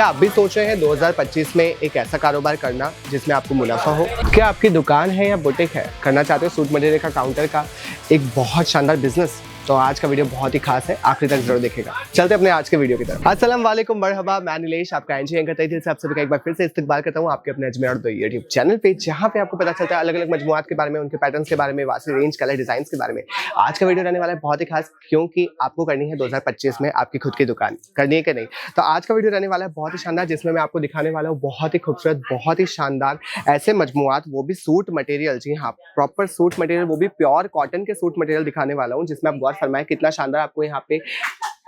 क्या आप भी सोच रहे हैं 2025 में एक ऐसा कारोबार करना जिसमें आपको मुनाफा हो? क्या आपकी दुकान है या बुटीक है, करना चाहते हो सूट मटेरियल का काउंटर का एक बहुत शानदार बिजनेस? तो आज का वीडियो बहुत ही खास है, आखिरी तक जरूर देखेगा। चलते अपने आज के वीडियो की तरफ। अस्सलाम वालेकुम, मरहबा, मैं नीलेश, आपका एनजी एंकर तहे दिल से आप सभी का एक बार फिर से इस्तकबाल करता हूं आपके अपने अजमेर और यूट्यूब चैनल पे, जहां पे आपको पता चलता है अलग अलग मजमुआत के बारे में, उनके पैटर्न्स के बारे में, वासी रेंज, कलर, डिजाइन के बारे में। आज का वीडियो रहने वाला है बहुत ही खास, क्योंकि आपको करनी है 2025 में आपकी खुद की दुकान, करनी है कि नहीं? तो आज का वीडियो रहने वाला है बहुत ही शानदार, जिसमें मैं आपको दिखाने वाला हूँ बहुत ही खूबसूरत, बहुत ही शानदार ऐसे मजमुआत, वो भी सूट मटेरियल। जी हाँ, प्रॉपर सूट मटेरियल, वो भी प्योर कॉटन के सूट मटेरियल दिखाने वाला हूँ, जिसमें आप गौर फरमाएं कितना शानदार आपको यहाँ पे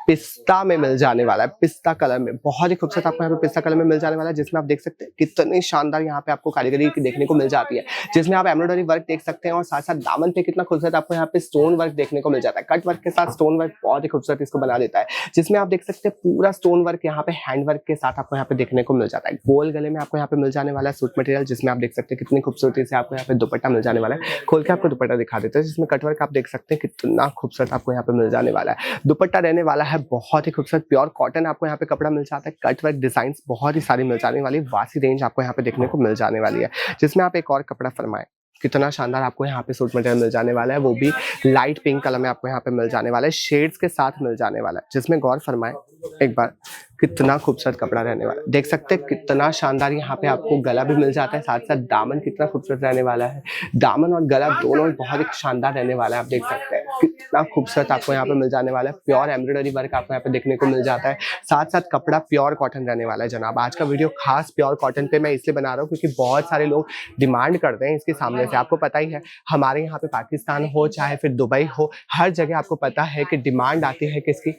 पिस्ता में मिल जाने वाला है। पिस्ता कलर में बहुत ही खूबसूरत आपको यहाँ पे पिस्ता कलर में मिल जाने वाला है, जिसमें आप देख सकते हैं कितनी शानदार यहाँ पे आपको कारीगरी देखने को मिल जाती है, जिसमें आप एम्ब्रॉयडरी वर्क देख सकते हैं और साथ साथ दामन पे कितना खूबसूरत आपको यहाँ पे स्टोन वर्क देखने को मिल जाता है। कट वर्क के साथ स्टोन वर्क बहुत ही खूबसूरत इसको बना देता है, जिसमें आप देख सकते हैं पूरा स्टोन वर्क यहाँ पे हैंड वर्क के साथ आपको यहाँ पे देखने को मिल जाता है। गोल गले में आपको यहाँ पे मिल जाने वाला है सूट मटेरियल, जिसमें आप देख सकते हैं कितनी खूबसूरती से आपको यहाँ पे दुपट्टा मिल जाने वाला है। खोल के आपको दुपट्टा दिखा देते हैं, जिसमें कट वर्क आप देख सकते हैं कितना खूबसूरत आपको यहाँ पे मिल जाने वाला है। दुपट्टा रहने वाला है बहुत ही खूबसूरत प्योर कॉटन, आपको यहाँ पे कपड़ा मिल जाता है। कट वर्क डिजाइन बहुत ही सारी मिल जाने वाली, वासी रेंज आपको यहाँ पे देखने को मिल जाने वाली है, जिसमें आप एक और कपड़ा फरमाएं कितना शानदार आपको यहाँ पे सूट मटेरियल मिल जाने वाला है, वो भी लाइट पिंक कलर में आपको यहाँ पे मिल जाने वाला है, शेड्स के साथ मिल जाने वाला है, जिसमें गौर फरमाएं एक बार कितना खूबसूरत कपड़ा रहने वाला है। देख सकते हैं कितना शानदार यहाँ पे आपको गला भी मिल जाता है, साथ साथ दामन कितना खूबसूरत रहने वाला है। दामन और गला दोनों बहुत ही शानदार रहने वाला है। आप देख सकते हैं कितना खूबसूरत आपको यहाँ पे मिल जाने वाला है। प्योर एम्ब्रॉयडरी वर्क आपको यहाँ पे देखने को मिल जाता है, साथ साथ कपड़ा प्योर कॉटन रहने वाला है। जनाब, आज का वीडियो खास प्योर कॉटन पे मैं इसलिए बना रहा हूँ क्योंकि बहुत सारे लोग डिमांड करते हैं इसके सामने से। आपको पता ही है हमारे यहाँ पे पाकिस्तान हो चाहे फिर दुबई हो, हर जगह आपको पता है कि डिमांड आती है किसकी,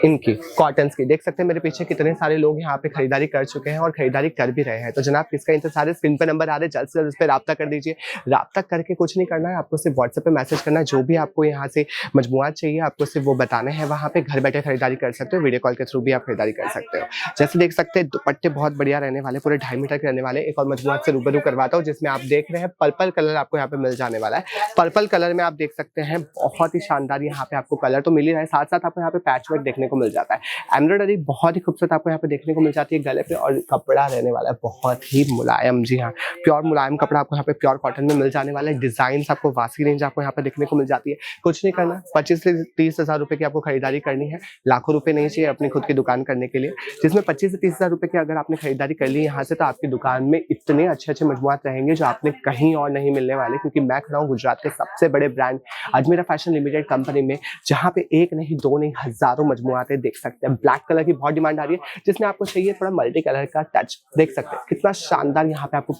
इनकी कॉटन की। देख सकते हैं मेरे पीछे कितने सारे लोग यहाँ पे खरीदारी कर चुके हैं और खरीदारी कर भी रहे हैं। तो जनाब, किसका इंतजार है? स्क्रीन पे नंबर आ रहे हैं, जल्द से जल्द उस पर राब्ता कर दीजिए। राब्ता करके कुछ नहीं करना है, आपको सिर्फ व्हाट्सएप पे मैसेज करना है। जो भी आपको यहाँ से मजमुआत चाहिए आपको सिर्फ वो बताने हैं, वहाँ पे घर बैठे खरीदारी कर सकते हो। वीडियो कॉल के थ्रू भी आप खरीदारी कर सकते हो। जैसे देख सकते हैं दुपट्टे बहुत बढ़िया रहने वाले, पूरे 2.5 मीटर के रहने वाले। एक और मजमुआत से रूबरू करवाता हूँ, जिसमें आप देख रहे हैं पर्पल कलर आपको यहाँ पे मिल जाने वाला है। पर्पल कलर में आप देख सकते हैं बहुत ही शानदार यहाँ पे आपको कलर तो मिल ही रहा है, साथ साथ आपको यहाँ पे पैच वर्क देखने को मिल जाता है। एम्ब्रॉयडरी बहुत ही खूबसूरत आपको यहाँ पे देखने को मिल जाती है गले पे, और कपड़ा रहने वाला है बहुत ही मुलायम। जी हाँ, प्योर मुलायम कपड़ा आपको यहाँ पे प्योर कॉटन में मिल जाने वाला है। डिजाइन आपको वासी रेंज आपको यहाँ पे देखने को मिल जाती है। कुछ नहीं करना, 25 से 30 हजार रुपए की आपको खरीदारी करनी है। लाखों रुपए नहीं चाहिए अपनी खुद की दुकान करने के लिए, जिसमें 25 से 30 हजार रुपए की अगर आपने खरीदारी कर ली यहाँ से, तो आपकी दुकान में इतने अच्छे अच्छे मजमुआत रहेंगे जो आपने कहीं और नहीं मिलने वाले। क्योंकि मैं खड़ा हूँ गुजरात के सबसे बड़े brand Ajmera fashion limited company में, जहाँ पे एक नहीं दो नहीं हजारों मजमुआत देख सकते हैं। ब्लैक कलर की बहुत डिमांड आ रही है, जिसमें आपको चाहिए थोड़ा मल्टी कलर का टच। देख सकते हैं कितना शानदार यहाँ पे आपको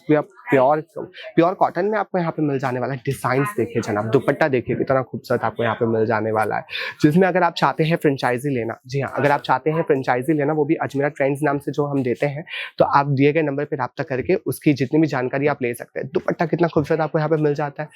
प्योर कॉटन में आपको यहाँ पे मिल जाने वाला है। डिजाइन देखिए जनाब, दुपट्टा देखिए कितना खूबसूरत आपको यहाँ पे मिल जाने वाला है, जिसमें अगर आप चाहते हैं फ्रेंचाइजी लेना, जी हाँ, अगर आप चाहते हैं फ्रेंचाइजी लेना, वो भी अजमेरा ट्रेंड्स नाम से जो हम देते हैं, तो आप दिए गए नंबर पे राब्ता करके उसकी जितनी भी जानकारी आप ले सकते हैं। दुपट्टा कितना खूबसूरत आपको यहाँ पे मिल जाता है।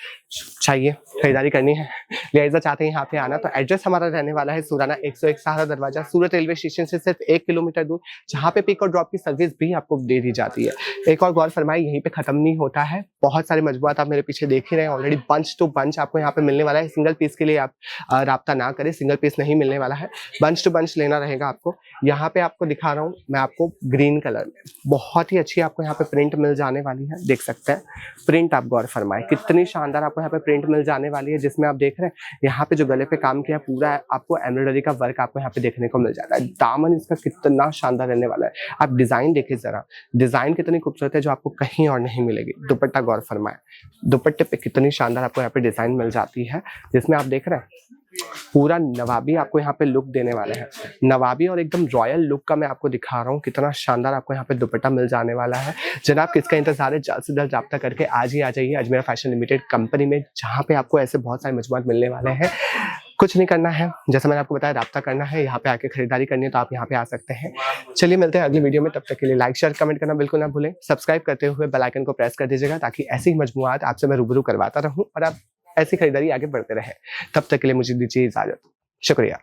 चाहिए खरीदारी करनी है, लिहाजा चाहते हैं यहाँ पे आना, तो एड्रेस हमारा रहने वाला है सुराना 101 सहारा दरवाजा, सूरत रेलवे स्टेशन से सिर्फ 1 किलोमीटर दूर, जहाँ पे पिक और ड्रॉप की सर्विस भी आपको दे दी जाती है। एक और गौर फरमाए, यहीं पे खत्म नहीं होता है, बहुत सारे मजबूत आप मेरे पीछे देख ही रहे हैं ऑलरेडी। बंच टू बंच आपको यहाँ पे मिलने वाला है। सिंगल पीस के लिए आप राब्ता ना करें, सिंगल पीस नहीं मिलने वाला है, बंच टू बंच लेना रहेगा आपको। यहाँ पे आपको दिखा रहा हूँ मैं आपको ग्रीन कलर में बहुत ही अच्छी आपको यहाँ पे प्रिंट मिल जाने वाली है। देख सकते हैं प्रिंट, आप गौर फरमाए कितनी शानदार आपको यहाँ पे प्रिंट मिल जाने वाली है, जिसमें आप देख रहे हैं यहाँ पे जो गले पे काम किया पूरा आपको एम्ब्रॉयडरी का वर्क आपको यहाँ पे देखने को मिल जाता है। दामन इसका कितना शानदार रहने वाला है, आप डिजाइन देखिए जरा, डिजाइन कितनी खूबसूरत है जो आपको कहीं और नहीं मिलेगी। दुपट्टा गौर फरमाए, दुपट्टे पे कितनी शानदार आपको यहाँ पे डिजाइन मिल जाती है, जिसमें आप देख रहे हैं पूरा नवाबी आपको यहाँ पे लुक देने वाले हैं। नवाबी और एकदम रॉयल लुक का मैं आपको दिखा रहा हूँ, कितना शानदार आपको यहाँ पे दुपट्टा मिल जाने वाला है। जनाब, किसका इंतजार है? जल्द से जल्द राब्ता करके आज ही आ जाइए अजमेरा फैशन लिमिटेड कंपनी में, जहाँ पे आपको ऐसे बहुत सारे मजमुआत मिलने वाले हैं। कुछ नहीं करना है, जैसा मैंने आपको बताया, राब्ता करना है, यहाँ पे आके खरीदारी करनी है तो आप यहाँ पे आ सकते हैं। चलिए मिलते हैं अगली वीडियो में, तब तक के लिए लाइक शेयर कमेंट करना बिल्कुल ना भूलें। सब्सक्राइब करते हुए बेल आइकन को प्रेस कर दीजिएगा, ताकि ऐसी ही मजमुआत आपसे मैं रूबरू करवाता रहूँ और आप ऐसी खरीदारी आगे बढ़ते रहे। तब तक के लिए मुझे दीजिए इजाजत, शुक्रिया।